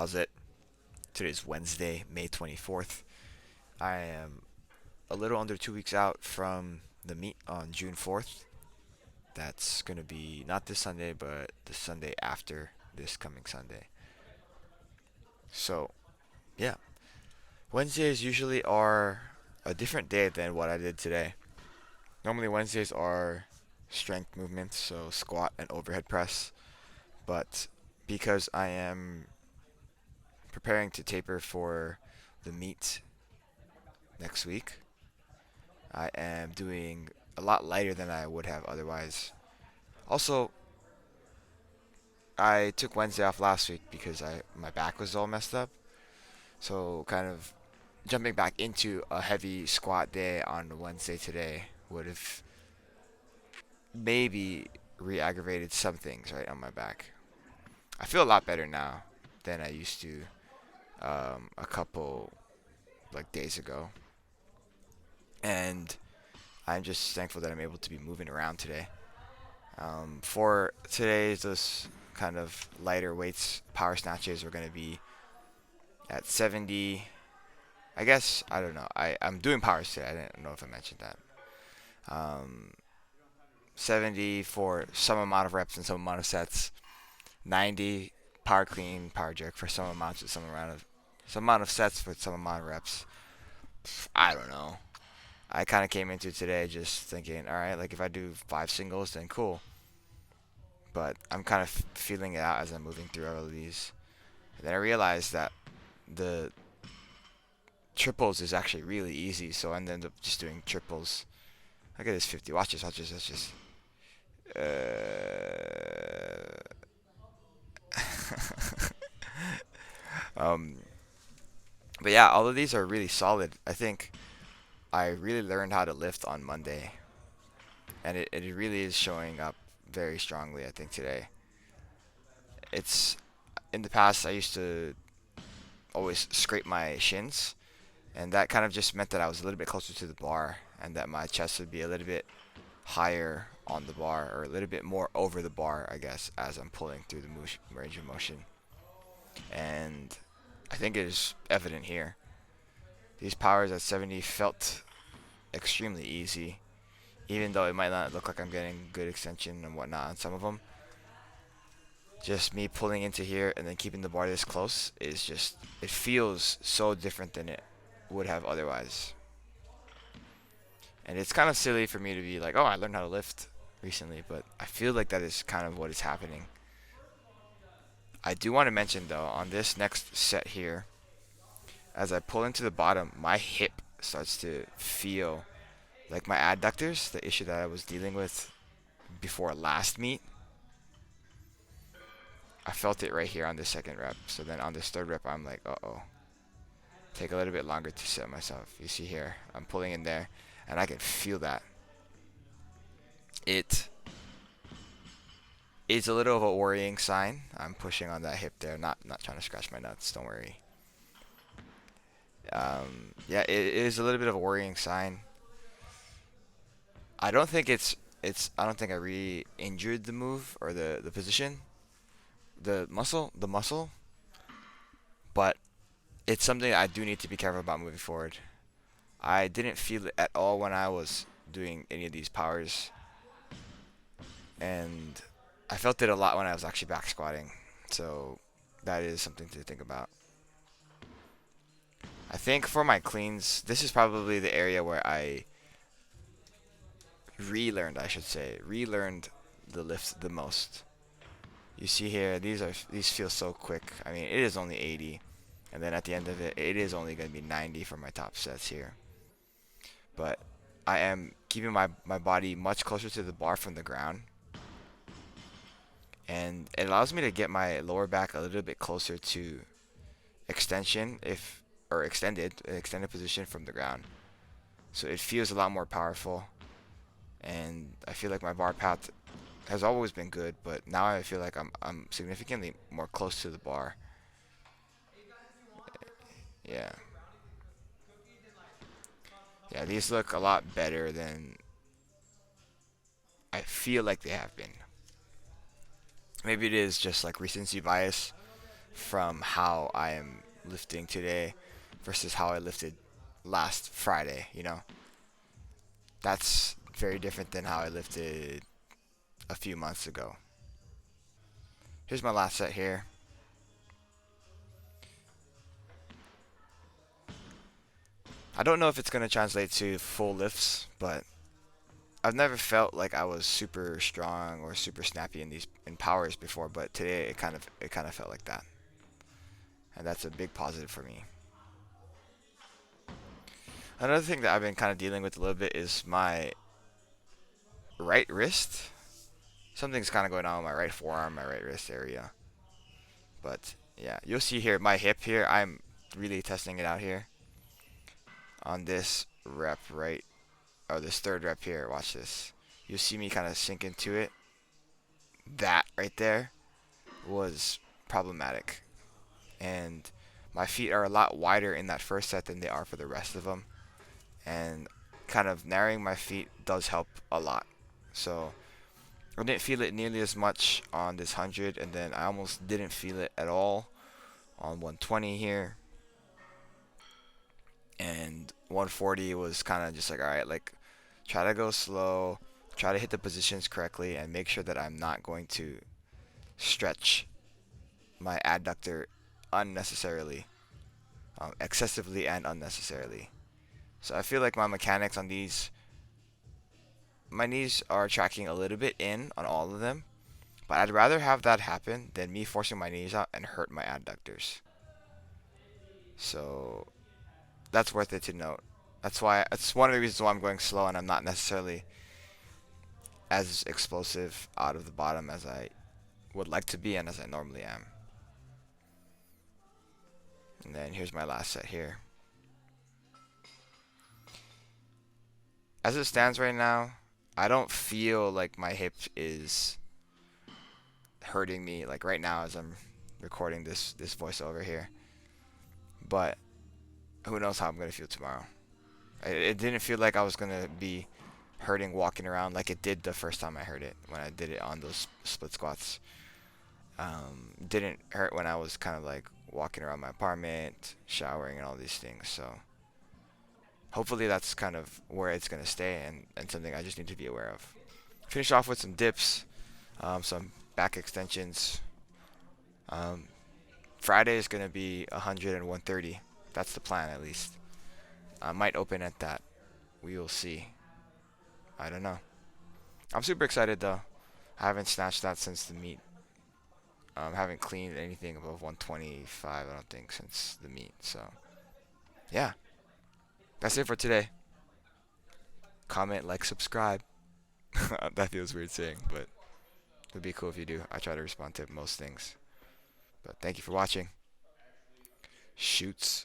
How's it? Today's Wednesday, May 24th. I am a little under 2 weeks out from the meet on June 4th. That's going to be not this Sunday, but the Sunday after this coming Sunday. So, yeah. Wednesdays usually are a different day than what I did today. Normally, Wednesdays are strength movements, so squat and overhead press. But because I am preparing to taper for the meet next week, I am doing a lot lighter than I would have otherwise. Also, I took Wednesday off last week because my back was all messed up. So kind of jumping back into a heavy squat day on Wednesday today would have maybe re-aggravated some things right on my back. I feel a lot better now than I used to a couple like days ago, and I'm just thankful that I'm able to be moving around today. For today's this kind of lighter weights, power snatches are going to be at 70. I guess I don't know. I'm doing powers today. I didn't know if I mentioned that. Um, 70 for some amount of reps and some amount of sets. 90 power clean, power jerk for some amounts with some amount of sets with some amount of reps. I don't know. I kind of came into today just thinking, all right, like if I do 5 singles, then cool. But I'm kind of feeling it out as I'm moving through all of these. And then I realized that the triples is actually really easy, so I ended up just doing triples. Look at this 50. Watch this, watch this, watch this. um, but yeah, all of these are really solid. I think I really learned how to lift on Monday, and it really is showing up very strongly, I think, today. It's in the past, I used to always scrape my shins, and that kind of just meant that I was a little bit closer to the bar and that my chest would be a little bit higher on the bar or a little bit more over the bar, I guess, as I'm pulling through the range of motion. And I think it is evident here. These powers at 70 felt extremely easy, even though it might not look like I'm getting good extension and whatnot on some of them. Just me pulling into here and then keeping the bar this close is just, it feels so different than it would have otherwise. And it's kind of silly for me to be like, oh, I learned how to lift recently, but I feel like that is kind of what is happening. I do want to mention though, on this next set here, as I pull into the bottom, my hip starts to feel like my adductors, the issue that I was dealing with before last meet. I felt it right here on the second rep. So then on this third rep, I'm like, uh-oh. Take a little bit longer to set myself. You see here, I'm pulling in there, and I can feel that. It is a little of a worrying sign. I'm pushing on that hip there, not trying to scratch my nuts. Don't worry. Yeah, it is a little bit of a worrying sign. I don't think I don't think I re-injured the move or the position, the muscle, but it's something I do need to be careful about moving forward. I didn't feel it at all when I was doing any of these powers, and I felt it a lot when I was actually back squatting. So that is something to think about. I think for my cleans, this is probably the area where I relearned the lift the most. You see here, these feel so quick. I mean, it is only 80, and then at the end of it, it is only going to be 90 for my top sets here. But I am keeping my body much closer to the bar from the ground, and it allows me to get my lower back a little bit closer to extension if or extended position from the ground. So it feels a lot more powerful, and I feel like my bar path has always been good, but now I feel like I'm significantly more close to the bar. Yeah. Yeah, these look a lot better than I feel like they have been. Maybe it is just like recency bias, from how I am lifting today versus how I lifted last Friday, you know? That's very different than how I lifted a few months ago. Here's my last set here. I don't know if it's going to translate to full lifts, but I've never felt like I was super strong or super snappy in these in powers before, but today it kind of felt like that. And that's a big positive for me. Another thing that I've been kind of dealing with a little bit is my right wrist. Something's kind of going on with my right forearm, my right wrist area. But yeah, you'll see here my hip here. I'm really testing it out here on this rep right, or this third rep here. Watch this. You'll see me kind of sink into it. That right there was problematic, and my feet are a lot wider in that first set than they are for the rest of them. And kind of narrowing my feet does help a lot. So I didn't feel it nearly as much on this 100, and then I almost didn't feel it at all on 120 here. And 140 was kind of just like, all right, like try to go slow, try to hit the positions correctly, and make sure that I'm not going to stretch my adductor unnecessarily, excessively and unnecessarily. So I feel like my mechanics on these, my knees are tracking a little bit in on all of them, but I'd rather have that happen than me forcing my knees out and hurt my adductors. So that's worth it to note. That's why it's one of the reasons why I'm going slow and I'm not necessarily as explosive out of the bottom as I would like to be and as I normally am. And then here's my last set here. As it stands right now, I don't feel like my hip is hurting me like right now as I'm recording this voiceover here. But who knows how I'm gonna feel tomorrow. It didn't feel like I was gonna be hurting walking around like it did the first time I heard it when I did it on those split squats. Didn't hurt when I was kind of like walking around my apartment, showering, and all these things. So hopefully that's kind of where it's gonna stay and something I just need to be aware of. Finish off with some dips, some back extensions. Um, Friday is gonna be 100 and 130. That's the plan at least. I might open at that. We will see. I don't know. I'm super excited though. I haven't snatched that since the meet. Haven't cleaned anything above 125, I don't think, since the meet. So, yeah. That's it for today. Comment, like, subscribe. That feels weird saying, but it would be cool if you do. I try to respond to most things. But thank you for watching. Shoots.